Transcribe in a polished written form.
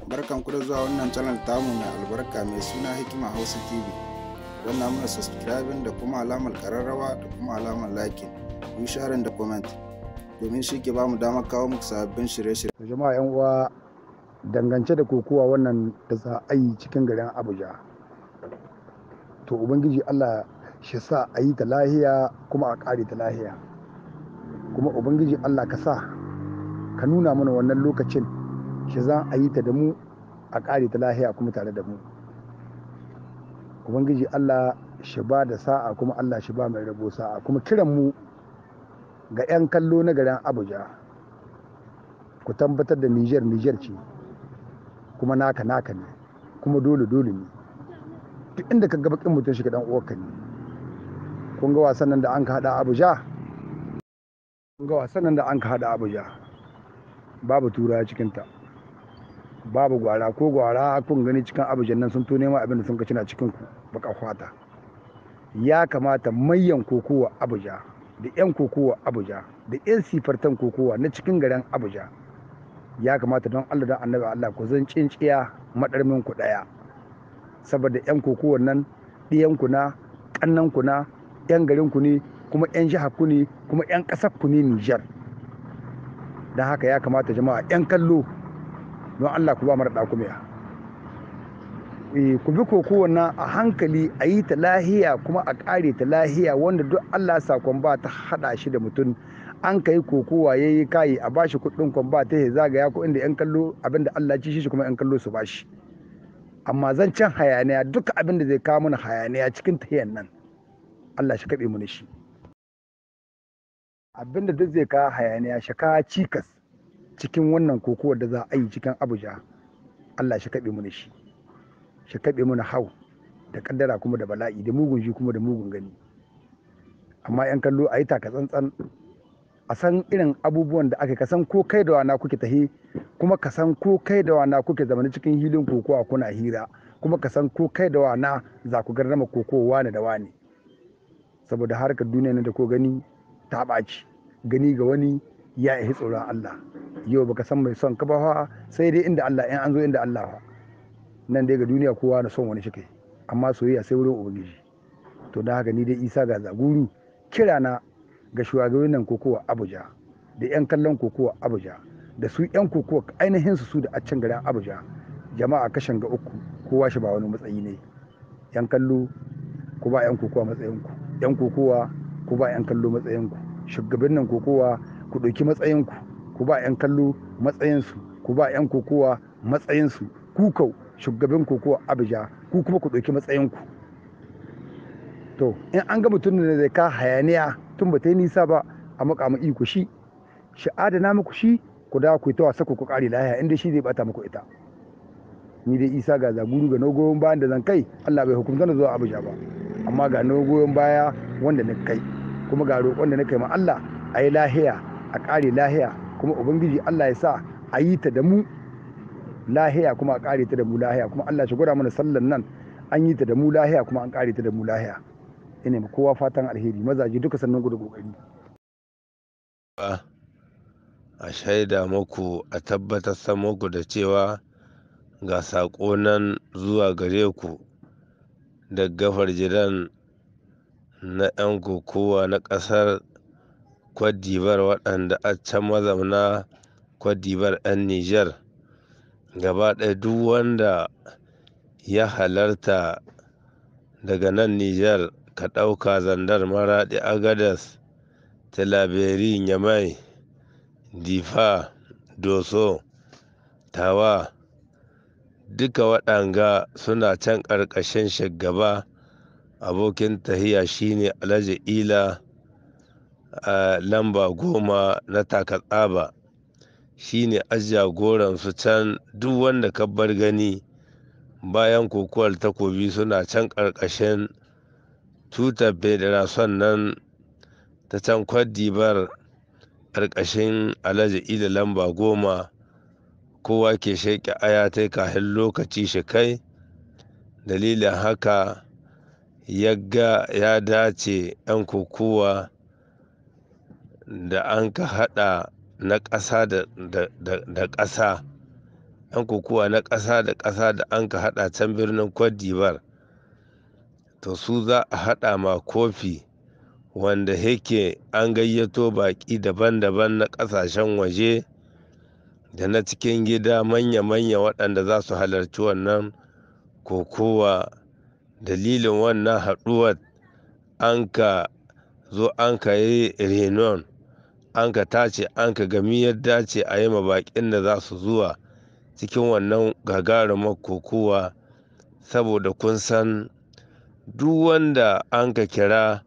Barkan ku da zuwa wannan channel tamu mai albarka mai suna Hikima Hausa TV. Wannan muna subscribing da kuma alamar kararrawa da kuma alamar liking. Ku yi sharing da comment domin shi ke bamu damar kawo muku sababbin shirye-shirye. Jama'a yan uwa, dangance da kokowa wannan da za a yi cikin garin Abuja, to ubangiji Allah shi sa a yi ta lahiya kuma a ƙare ta lahiya, kuma ubangiji Allah ka sa ka nuna mana wannan lokacin shi za a yi ta da mu a ƙare ta lahiya kuma tare da mu. Ubangiji Allah shi ba da sa'a, kuma Allah shi ba mai rabo sa'a. Kuma kiran mu ga 'yan kallo na garin Abuja, ku tabbatar da Niger ce, kuma naka ne, kuma dole ne. Duk inda ka ga bakin mutum shi ka dan uwarka ne. Kun ga wasan nan da an ka hada Abuja? Kun ga wasan nan da an ka hada Abuja? Babu tura cikin ta, babu gwara ko gwara. Kun gani cikin Abuja nan sun to nema abin da sun ka cina cikin ku baka fata. Ya kamata mayan kokowa Abuja da 'yan kokowa Abuja da 'yan sifartan kokowa na cikin garin Abuja, ya kamata don Allah don annabi Allah ku zan cinciya madarmin ku daya, saboda 'yan kokowar nan ɗiyan ku na, kannan ku na, 'yan garin ku ne, kuma 'yan jihar ku ne, kuma 'yan ƙasar ku ne Niger. Don haka ya kamata jama'a 'yan kallo don Allah ku ba mara ɗakumiya, ku bi kokowar nan a hankali, a yi ta lahiya kuma a ƙare ta lahiya. Wanda duk Allah sakon ba ta haɗa shi da mutum, an kai kokowa ya yi kayi a bashi kuɗin kwamba ta ya zagaya ko inda 'yan kallo abinda Allah ci shi kuma 'yan kallo su bashi. Amma zancen hayaniya, duka abinda zai kawo mana hayaniya cikin tahiyan nan, Allah shi kaɓe mu shi. Abinda duk zai kawo hayaniya, shi kawo cikas cikin wannan kokowar da za a yi cikin Abuja, Allah shi kaɓe mu shi. Shi kaɓe mana hau da kaddara kuma da bala'i, da mugun ji kuma da mugun gani. Amma 'yan kallo a yi taka tsantsan, a san irin abubuwan da aka, ka san ko kai da wana kuke tahi, kuma ka san ko kai da wana kuke zamani cikin hilin kokowa kuna hira, kuma ka san ko kai da wana za ku garrama kokowa wane da wane. Saboda harkar duniya ne da ko gani ta ɓaci, gani ga wani ya yi tsoron Allah. Yau baka san mai son ka ba, sai dai inda Allah, in an zo inda Allah fa. Nan dai ga duniya kowa na son wani shi kai, amma soyayya sai wurin ubangiji. To da haka ni dai Isa ga Zaguru, kirana ga shugabannin nan kokowa Abuja da 'yan kallon kokowa Abuja da su 'yan kokowa ainihin su da a can garin Abuja, jama'a kashin ga uku, kowa shi ba wani matsayi ne. 'Yan kallo ku ba 'yan kokowa matsayinku, 'yan kokowa ku ba 'yan kallo matsayinku, shugabannin kokowa ku ɗauki matsayinku, ku ba 'yan kallo matsayinsu, ku ba 'yan kokowa matsayinsu. Ku kau shugaban kokowa Abuja, ku kuma ku ɗauki matsayinku. To in an ga mutum da zai ka hayaniya tun ba ta yi nisa ba, a makamu iko shi adana muku shi, ku dawo ku yi ta wasa ku ƙare lahiya, inda shi zai bata muku ita. Ni dai Isa ga Zaguru ga nogoyon bayan da zan kai, Allah bai hukunta na zuwa Abuja ba, amma ga nogoyon baya wanda na kai, kuma ga roƙon da na kai ma Allah a yi lahiya a ƙare lahiya, kuma ubangiji Allah ya sa a yi ta da mu lahiya kuma a ƙare ta da mu lahiya, kuma Allah shi gwada mana sallan nan an yi ta da mu lahiya kuma an ƙare ta da mu lahiya. Ina ma kowa fatan alheri, mazaje duka sannan ku da kokari. A shaida muku, a tabbatar muku da cewa ga saƙo nan zuwa gare ku da gafar jiran na 'yan kokowa na ƙasar Cote d'Ivoire, waɗanda a can mazauna Cote d'Ivoire 'yan Niger. Gaba ɗaya duk wanda ya halarta daga nan Niger, ka ɗauka Zandar, Maraɗi, Agadas, Tilaberi, Nyamai, Difa, Doso, Tawa, duka waɗanga suna can ƙarƙashin shugaba abokin tahiya shine Alhaji Ila a lamba 10 na Takatsaba, shine jagoransu can. Duk wanda ka bar gani bayan kokowar takobi suna can ƙarƙashin tutar federation nan ta can Cote d'Ivoire, ƙarƙashin Alhaji Ila lamba 10. Kowa ke sheƙi aya ta kafin lokaci shi kai. Dalilin haka ya dace 'yan kokowa da an ka haɗa na ƙasa da ƙasa 'yan kokowa na ƙasa da ƙasa da an ka haɗa can birnin Cote d'Ivoire, to su za a haɗa ma kofi wanda yake an gayyato baƙi daban-daban na ƙasashen waje da na cikin gida manya-manya waɗanda za su halarci wannan kokowa. Dalilin wannan haɗuwar an ka zo an ka yi renon, an ka tace an ka gami yadda ce a yi ma baƙin da za su zuwa cikin wannan gagarumar kokowa, saboda kun san duk wanda an ka kira